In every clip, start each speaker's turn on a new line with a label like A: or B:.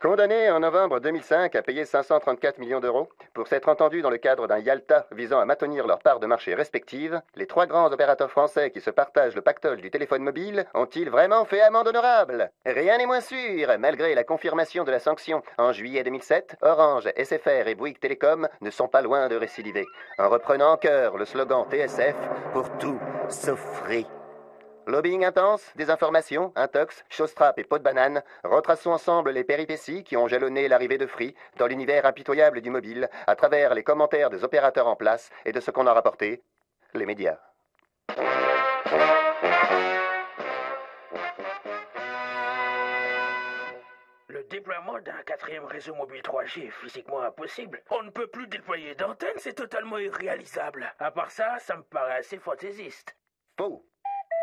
A: Condamné en novembre 2005 à payer 534 millions d'euros pour s'être entendus dans le cadre d'un Yalta visant à maintenir leur part de marché respective, les trois grands opérateurs français qui se partagent le pactole du téléphone mobile ont-ils vraiment fait amende honorable? Rien n'est moins sûr. Malgré la confirmation de la sanction en juillet 2007, Orange, SFR et Bouygues Télécom ne sont pas loin de récidiver, en reprenant en chœur le slogan TSF pour tout sauf Free. Lobbying intense, désinformation, intox, chose-trappe et pot de banane, retraçons ensemble les péripéties qui ont jalonné l'arrivée de Free dans l'univers impitoyable du mobile à travers les commentaires des opérateurs en place et de ce qu'on a rapporté, les médias.
B: Le déploiement d'un quatrième réseau mobile 3G est physiquement impossible. On ne peut plus déployer d'antennes, c'est totalement irréalisable. À part ça, ça me paraît assez fantaisiste.
A: Faux.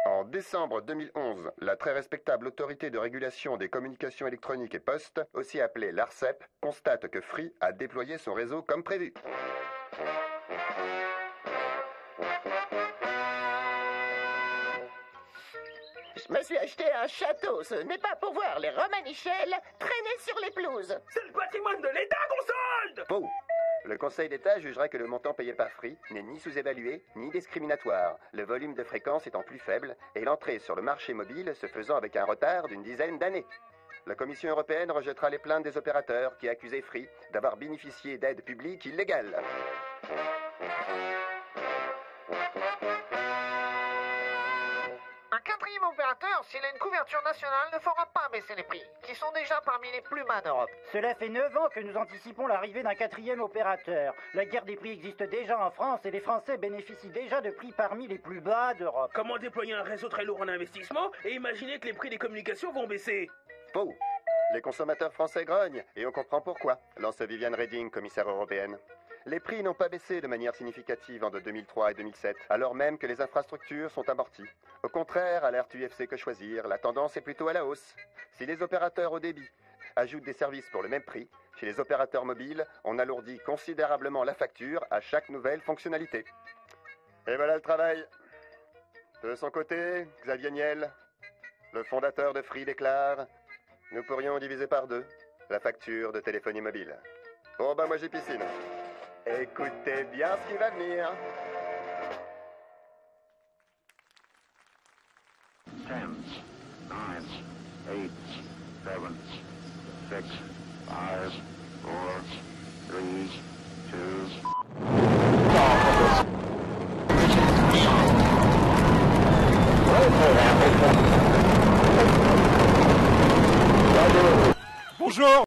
A: En décembre 2011, la très respectable Autorité de régulation des communications électroniques et postes, aussi appelée l'ARCEP, constate que Free a déployé son réseau comme prévu.
C: Je me suis acheté un château, ce n'est pas pour voir les Romanichels traîner sur les pelouses.
B: C'est le patrimoine de l'État qu'on solde!
A: Faux. Le Conseil d'État jugera que le montant payé par Free n'est ni sous-évalué ni discriminatoire, le volume de fréquence étant plus faible et l'entrée sur le marché mobile se faisant avec un retard d'une dizaine d'années. La Commission européenne rejettera les plaintes des opérateurs qui accusaient Free d'avoir bénéficié d'aides publiques illégales.
C: Un quatrième opérateur, s'il a une couverture nationale, ne fera pas baisser les prix, qui sont déjà parmi les plus bas d'Europe.
D: Cela fait 9 ans que nous anticipons l'arrivée d'un quatrième opérateur. La guerre des prix existe déjà en France et les Français bénéficient déjà de prix parmi les plus bas d'Europe.
B: Comment déployer un réseau très lourd en investissement et imaginer que les prix des communications vont baisser?
A: Faux. Les consommateurs français grognent, et on comprend pourquoi, lance Viviane Reding, commissaire européenne. Les prix n'ont pas baissé de manière significative en 2003 et 2007, alors même que les infrastructures sont amorties. Au contraire, alerte UFC Que Choisir, la tendance est plutôt à la hausse. Si les opérateurs haut débit ajoutent des services pour le même prix, chez les opérateurs mobiles, on alourdit considérablement la facture à chaque nouvelle fonctionnalité. Et voilà le travail. De son côté, Xavier Niel, le fondateur de Free, déclare: nous pourrions diviser par 2 la facture de téléphonie mobile. Bon bah moi j'ai piscine. Écoutez bien ce qui va venir.
E: 10, 9, 8, 7, 6, 5, 4, 3, 2...
F: Bonjour.